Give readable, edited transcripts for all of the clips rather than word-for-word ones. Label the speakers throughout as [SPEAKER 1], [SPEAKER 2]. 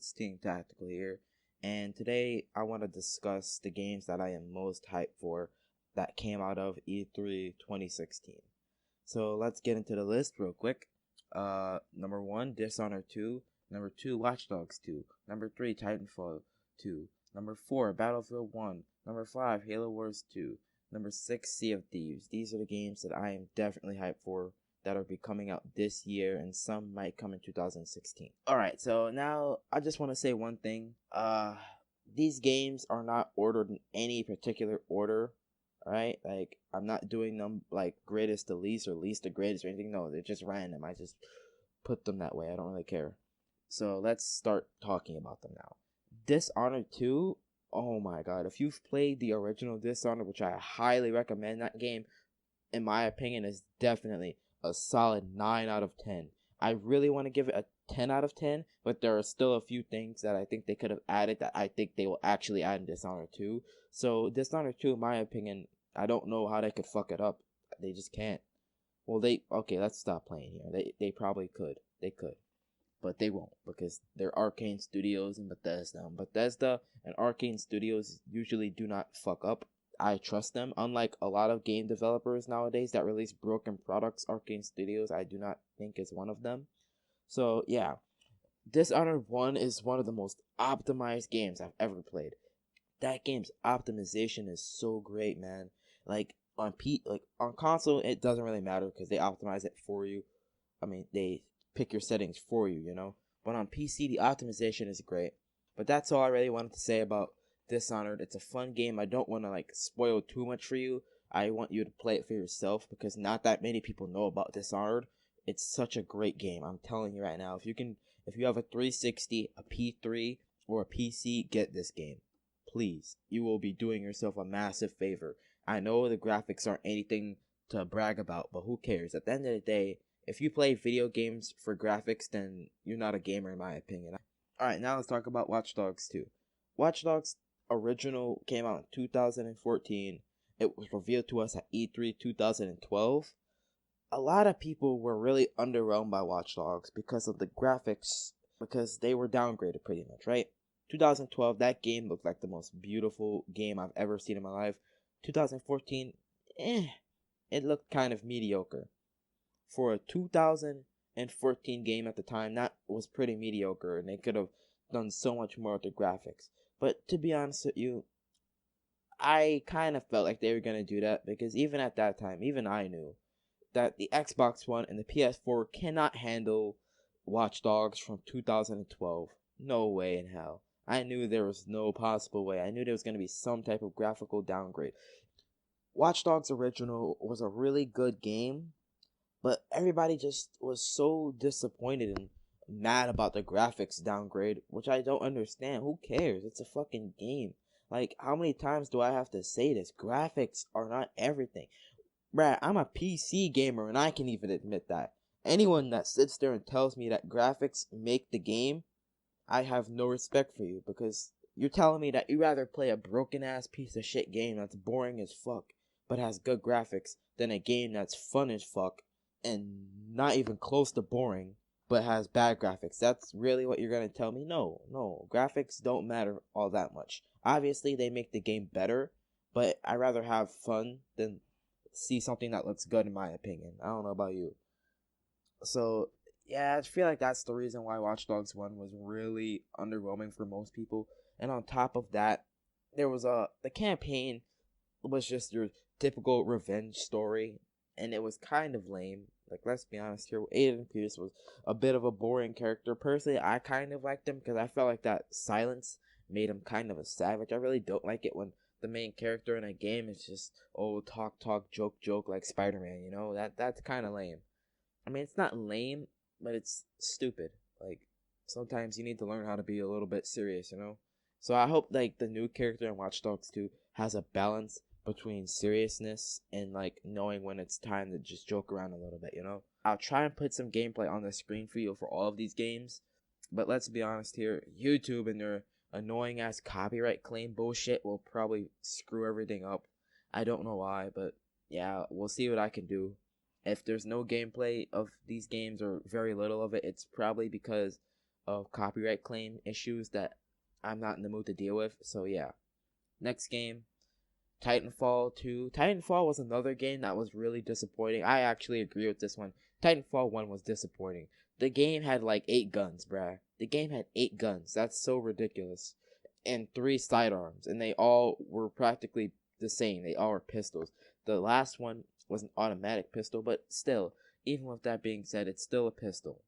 [SPEAKER 1] it's Team Tactical here, and today I want to discuss the games that I am most hyped for that came out of E3 2016. So let's get into the list real quick. Number 1, Dishonored 2. Number 2, Watch Dogs 2. Number 3, Titanfall 2. Number 4, Battlefield 1. Number 5, Halo Wars 2. Number 6, Sea of Thieves. These are the games that I am definitely hyped for that will be coming out this year, and some might come in 2016. Alright, so now I just want to say one thing. These games are not ordered in any particular order. Alright, like, I'm not doing them like greatest to least or least to greatest or anything. No, they're just random. I just put them that way. I don't really care. So let's start talking about them now. Dishonored 2, oh my god. If you've played the original Dishonored, which I highly recommend, that game, in my opinion, is definitely a solid 9 out of 10. I really want to give it a 10 out of 10, but there are still a few things that I think they could have added that I think they will actually add in Dishonored 2. So Dishonored 2, in my opinion, I don't know how they could fuck it up. They just can't. Well, okay, let's stop playing here. They probably could. They could. But they won't, because they're Arcane Studios and Bethesda. And Bethesda and Arcane Studios usually do not fuck up. I trust them. Unlike a lot of game developers nowadays that release broken products, Arcane Studios, I do not think is one of them. So, yeah. Dishonored 1 is one of the most optimized games I've ever played. That game's optimization is so great, man. Like, on console, it doesn't really matter because they optimize it for you. I mean, they pick your settings for you, you know? But on PC, the optimization is great. But that's all I really wanted to say about Dishonored. It's a fun game. I don't want to spoil too much for you. I want you to play it for yourself because not that many people know about Dishonored. It's such a great game. I'm telling you right now. If you have a 360, a P3, or a PC, get this game. Please. You will be doing yourself a massive favor. I know the graphics aren't anything to brag about, but who cares? At the end of the day, if you play video games for graphics, then you're not a gamer in my opinion. Alright, now let's talk about Watch Dogs 2. Watch Dogs original came out in 2014. It was revealed to us at E3 2012. A lot of people were really underwhelmed by Watch Dogs because of the graphics, because they were downgraded pretty much, right? 2012, that game looked like the most beautiful game I've ever seen in my life. 2014, it looked kind of mediocre. For a 2014 game at the time, that was pretty mediocre, and they could have done so much more with the graphics. But to be honest with you, I kind of felt like they were going to do that, because even at that time, even I knew that the Xbox One and the PS4 cannot handle Watch Dogs from 2012. No way in hell. I knew there was no possible way. I knew there was going to be some type of graphical downgrade. Watch Dogs Original was a really good game, but everybody just was so disappointed and mad about the graphics downgrade, which I don't understand. Who cares? It's a fucking game. Like, how many times do I have to say this? Graphics are not everything. Bruh, I'm a PC gamer and I can even admit that. Anyone that sits there and tells me that graphics make the game, I have no respect for you, because you're telling me that you'd rather play a broken ass piece of shit game that's boring as fuck but has good graphics than a game that's fun as fuck and not even close to boring but has bad graphics. That's really what you're gonna tell me? No, graphics don't matter all that much. Obviously they make the game better, but I'd rather have fun than see something that looks good, in my opinion. I don't know about you. So yeah, I feel like that's the reason why Watch Dogs 1 was really underwhelming for most people. And on top of that, there was the campaign was just your typical revenge story, and it was kind of lame. Like, let's be honest here, Aiden Pierce was a bit of a boring character. Personally, I kind of liked him because I felt like that silence made him kind of a savage. I really don't like it when the main character in a game is just, oh, talk, joke, like Spider-Man, you know? That's kind of lame. I mean, it's not lame, but it's stupid. Like, sometimes you need to learn how to be a little bit serious, you know? So I hope, like, the new character in Watch Dogs 2 has a balance between seriousness and, like, knowing when it's time to just joke around a little bit, you know? I'll try and put some gameplay on the screen for you for all of these games, but let's be honest here, YouTube and their annoying ass copyright claim bullshit will probably screw everything up. I don't know why, but yeah, we'll see what I can do. If there's no gameplay of these games or very little of it, it's probably because of copyright claim issues that I'm not in the mood to deal with. So yeah. Next game, Titanfall 2. Titanfall was another game that was really disappointing. I actually agree with this one. Titanfall 1 was disappointing. The game had like 8 guns, bruh. The game had 8 guns. That's so ridiculous. And 3 sidearms. And they all were practically the same. They all were pistols. The last one was an automatic pistol, but still, even with that being said, it's still a pistol.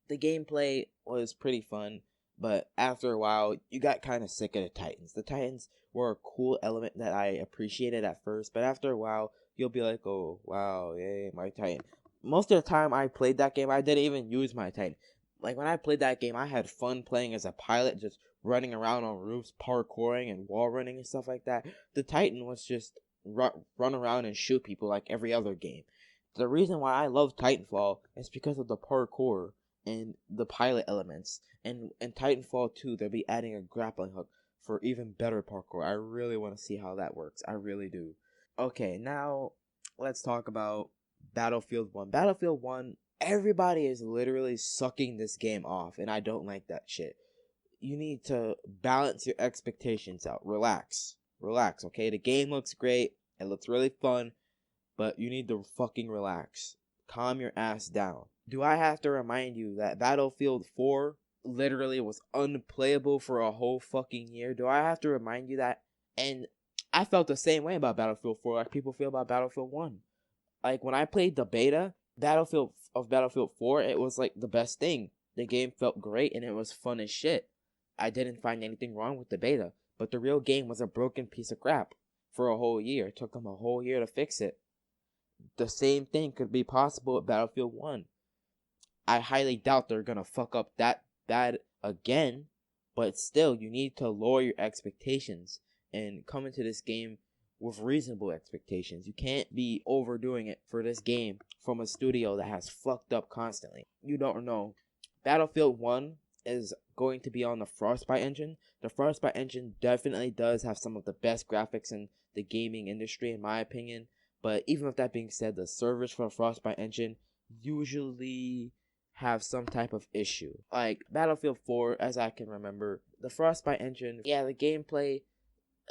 [SPEAKER 1] The gameplay was pretty fun, but after a while, you got kind of sick of the Titans. The Titans were a cool element that I appreciated at first, but after a while, you'll be like, oh, wow, yay, my Titan. Most of the time I played that game, I didn't even use my Titan. Like, when I played that game, I had fun playing as a pilot, just running around on roofs, parkouring, and wall running and stuff like that. The Titan was just run around and shoot people like every other game. The reason why I love Titanfall is because of the parkour and the pilot elements. And in Titanfall 2, they'll be adding a grappling hook for even better parkour. I really want to see how that works. I really do. Okay, now let's talk about Battlefield 1. Battlefield 1, everybody is literally sucking this game off, and I don't like that shit. You need to balance your expectations out. Relax, okay? The game looks great. It looks really fun, but you need to fucking relax. Calm your ass down. Do I have to remind you that Battlefield 4 literally was unplayable for a whole fucking year? Do I have to remind you that? And I felt the same way about Battlefield 4 like people feel about Battlefield 1. Like, when I played the beta, Battlefield 4, it was like the best thing. The game felt great and it was fun as shit. I didn't find anything wrong with the beta, but the real game was a broken piece of crap for a whole year. It took them a whole year to fix it. The same thing could be possible with Battlefield 1. I highly doubt they're gonna fuck up that bad again, but still, you need to lower your expectations and come into this game with reasonable expectations. You can't be overdoing it for this game from a studio that has fucked up constantly. You don't know. Battlefield 1 is going to be on the Frostbite engine. The Frostbite engine definitely does have some of the best graphics in the gaming industry, in my opinion. But even with that being said, the servers for the Frostbite engine usually have some type of issue. Like Battlefield 4, as I can remember, the Frostbite engine, yeah, the gameplay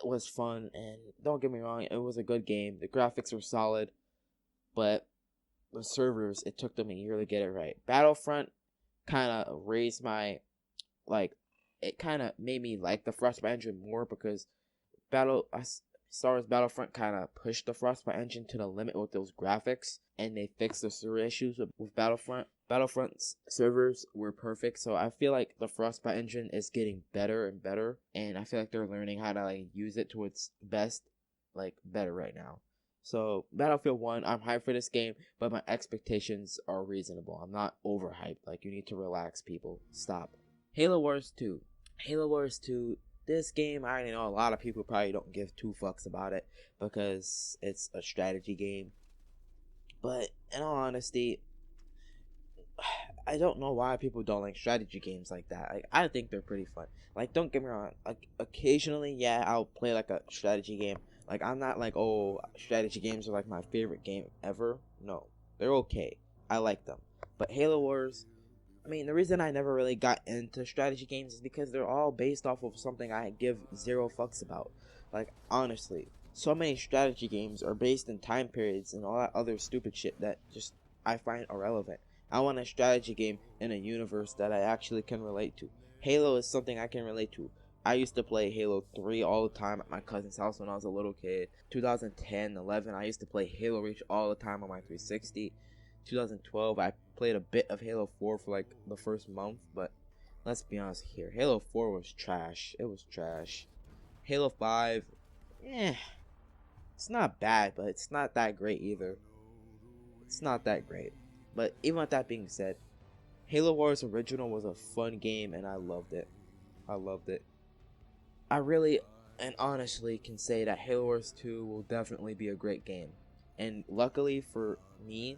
[SPEAKER 1] was fun, and don't get me wrong, it was a good game. The graphics were solid, but the servers, it took them a year to get it right. Battlefront kind of raised my, it kind of made me like the Frostbite engine more, because Star Wars Battlefront kind of pushed the Frostbite engine to the limit with those graphics, and they fixed the server issues with Battlefront. Battlefront's servers were perfect, so I feel like the Frostbite engine is getting better and better, and I feel like they're learning how to use it to its best, better right now. So Battlefield 1, I'm hyped for this game, but my expectations are reasonable. I'm not overhyped. You need to relax, people. Stop. Halo Wars 2. Halo Wars 2, this game, I already know a lot of people probably don't give 2 fucks about it because it's a strategy game. But in all honesty, I don't know why people don't like strategy games like that. I think they're pretty fun. Don't get me wrong. Occasionally, yeah, I'll play a strategy game. I'm not oh, strategy games are my favorite game ever. No, they're okay. I like them. But Halo Wars, the reason I never really got into strategy games is because they're all based off of something I give 0 fucks about. Honestly, so many strategy games are based in time periods and all that other stupid shit that just I find irrelevant. I want a strategy game in a universe that I actually can relate to. Halo is something I can relate to. I used to play Halo 3 all the time at my cousin's house when I was a little kid. 2010, 11, I used to play Halo Reach all the time on my 360. 2012, I played a bit of Halo 4 for the first month, but let's be honest here. Halo 4 was trash. It was trash. Halo 5, it's not bad, but it's not that great either. It's not that great. But even with that being said, Halo Wars Original was a fun game, and I loved it. I really and honestly can say that Halo Wars 2 will definitely be a great game. And luckily for me,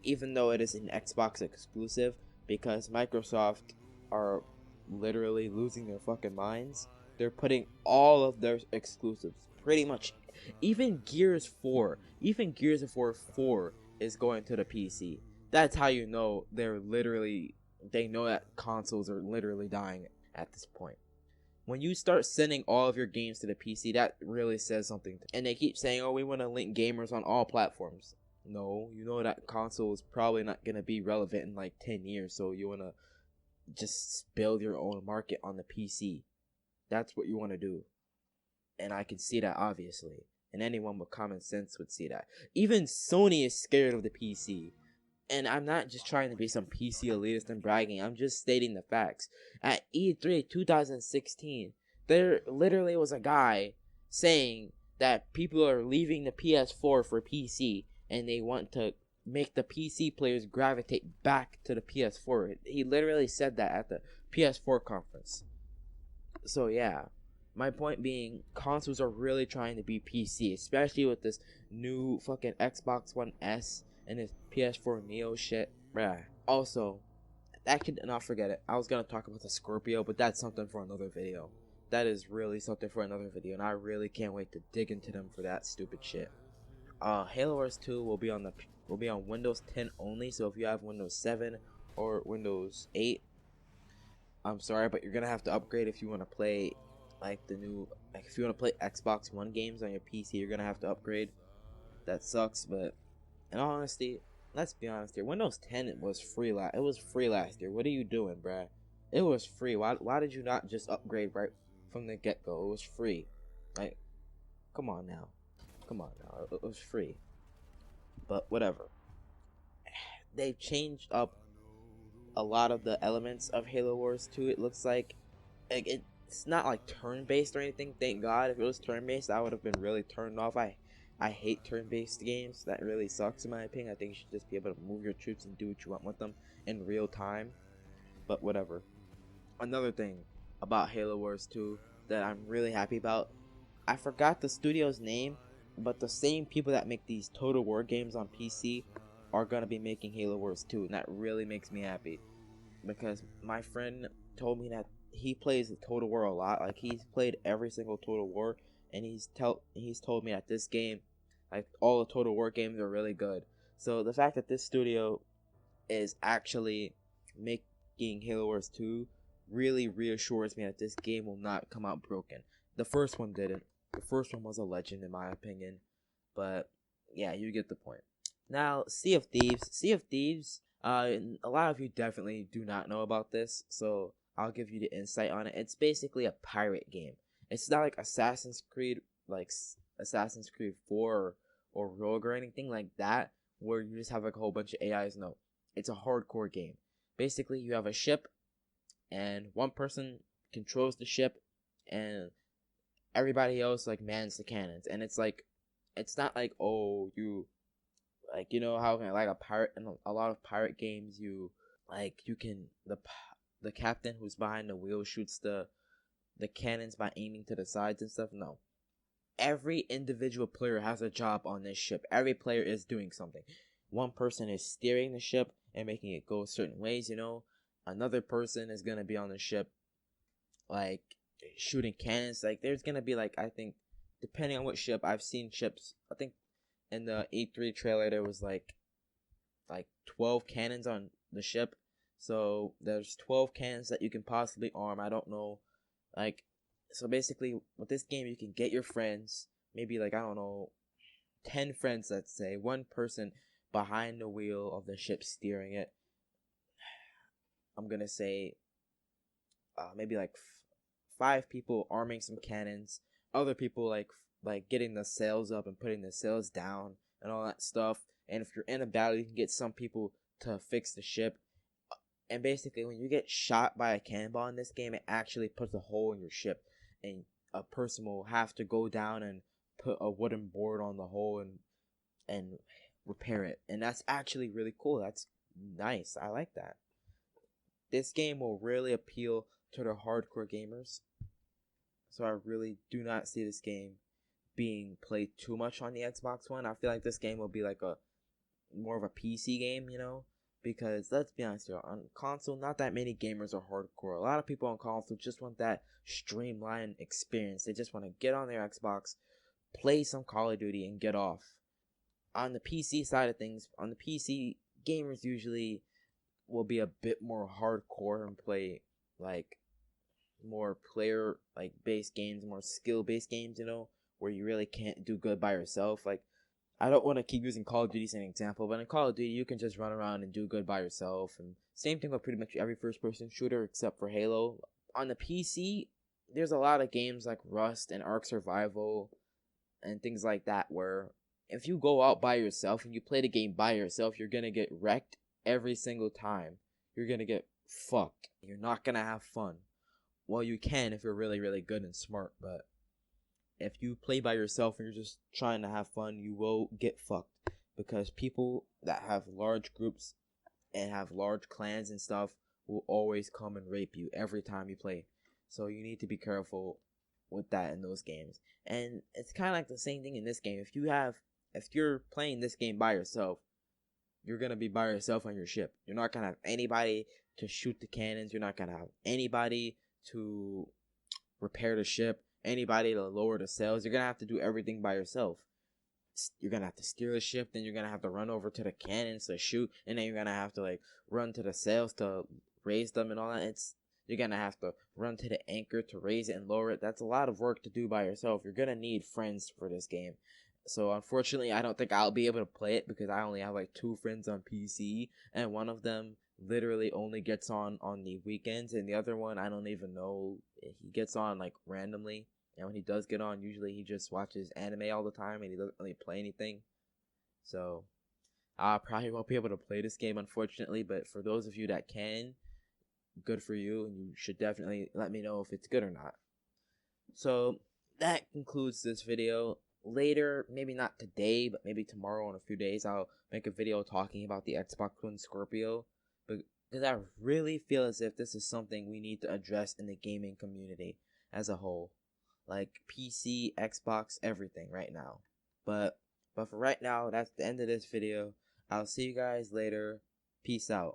[SPEAKER 1] even though it is an Xbox exclusive, because Microsoft are literally losing their fucking minds, they're putting all of their exclusives, pretty much, even Gears of War 4 is going to the PC. That's how you know they're literally they know that consoles are literally dying at this point. When you start sending all of your games to the PC, that really says something. And they keep saying, oh, we want to link gamers on all platforms. No, you know that console is probably not going to be relevant in like 10 years, so you want to just build your own market on the PC. That's what you want to do. And I can see that, obviously. And anyone with common sense would see that. Even Sony is scared of the PC. And I'm not just trying to be some PC elitist and bragging. I'm just stating the facts. At E3 2016, there literally was a guy saying that people are leaving the PS4 for PC, and they want to make the PC players gravitate back to the PS4. He literally said that at the PS4 conference. So yeah, my point being, consoles are really trying to be PC, especially with this new fucking Xbox One S and this PS4 Neo shit. Bruh. Also, I could not forget it. I was gonna talk about the Scorpio, but that's something for another video. That is really something for another video, and I really can't wait to dig into them for that stupid shit. Halo Wars 2 will be on Windows 10 only, so if you have Windows 7 or Windows 8, I'm sorry, but you're gonna have to upgrade if you want to play like the new, like if you want to play Xbox One games on your PC, you're gonna have to upgrade. That sucks, but in all honesty, let's be honest here. Windows 10 was free last year. What are you doing, bruh? It was free. Why did you not just upgrade right from the get go? It was free. Like, come on now. It was free. But whatever. They've changed up a lot of the elements of Halo Wars 2. It looks like it's not like turn-based or anything. Thank God. If it was turn-based, I would have been really turned off. I hate turn-based games. That really sucks in my opinion. I think you should just be able to move your troops and do what you want with them in real time. But whatever. Another thing about Halo Wars 2 that I'm really happy about, I forgot the studio's name, but the same people that make these Total War games on PC are going to be making Halo Wars 2, and that really makes me happy. Because my friend told me that he plays Total War a lot. Like, he's played every single Total War, and he's told me that this game, like all the Total War games, are really good. So the fact that this studio is actually making Halo Wars 2 really reassures me that this game will not come out broken. The first one didn't. The first one was a legend in my opinion. But yeah, you get the point. Now, Sea of Thieves. Sea of Thieves, a lot of you definitely do not know about this, so I'll give you the insight on it. It's basically a pirate game. It's not like Assassin's Creed, like Assassin's Creed 4 or Rogue or anything like that, where you just have like a whole bunch of AIs. No, it's a hardcore game. Basically, you have a ship, and one person controls the ship, and everybody else like mans the cannons. And it's like, it's not like, oh, you, like, you know how like a pirate in a lot of pirate games, you can, the captain who's behind the wheel shoots the cannons by aiming to the sides and stuff. No, every individual player has a job on this ship. Every player is doing something. One person is steering the ship and making it go certain ways, you know. Another person is gonna be on the ship, like shooting cannons. Like, there's gonna be like, I think, depending on what ship, I've seen ships. I think in the E3 trailer there was like 12 cannons on the ship. So there's 12 cannons that you can possibly arm. I don't know, like, so basically with this game you can get your friends, maybe like, I don't know, 10 friends, let's say, one person behind the wheel of the ship steering it. I'm gonna say maybe like 5 people arming some cannons, other people like getting the sails up and putting the sails down and all that stuff. And if you're in a battle, you can get some people to fix the ship. And basically, when you get shot by a cannonball in this game, it actually puts a hole in your ship, and a person will have to go down and put a wooden board on the hole and repair it. And that's actually really cool. That's nice. I like that. This game will really appeal to the hardcore gamers. So I really do not see this game being played too much on the Xbox One. I feel like this game will be like a more of a PC game, you know, because let's be honest here, on console, not that many gamers are hardcore. A lot of people on console just want that streamlined experience. They just want to get on their Xbox, play some Call of Duty, and get off. On the PC side of things, on the PC, gamers usually will be a bit more hardcore and play like more player like based games, more skill based games, where you really can't do good by yourself. Like, I don't want to keep using Call of Duty as an example, but in Call of Duty you can just run around and do good by yourself, and same thing with pretty much every first person shooter except for Halo. On the PC, there's a lot of games like Rust and Ark Survival and things like that where if you go out by yourself and you play the game by yourself, you're gonna get wrecked every single time. You're gonna get fucked. You're not gonna have fun. Well, you can if you're really, really good and smart, but if you play by yourself and you're just trying to have fun, you will get fucked. Because people that have large groups and have large clans and stuff will always come and rape you every time you play. So you need to be careful with that in those games. And it's kind of like the same thing in this game. If you're playing this game by yourself, you're going to be by yourself on your ship. You're not going to have anybody to shoot the cannons. You're not going to have anybody to repair the ship, anybody to lower the sails. You're going to have to do everything by yourself. You're going to have to steer the ship, then you're going to have to run over to the cannons to shoot, and then you're going to have to like run to the sails to raise them and all that. You're going to have to run to the anchor to raise it and lower it. That's a lot of work to do by yourself. You're going to need friends for this game. So unfortunately, I don't think I'll be able to play it because I only have like 2 friends on PC, and one of them literally only gets on the weekends, and the other one I don't even know. He gets on like randomly, and when he does get on, usually he just watches anime all the time and he doesn't really play anything. So I probably won't be able to play this game, unfortunately, but for those of you that can, good for you, and you should definitely let me know if it's good or not. So that concludes this video. Later, maybe not today, but maybe tomorrow in a few days, I'll make a video talking about the Xbox One Scorpio, because I really feel as if this is something we need to address in the gaming community as a whole, like PC, Xbox, everything right now. But for right now, that's the end of this video. I'll see you guys later. Peace out.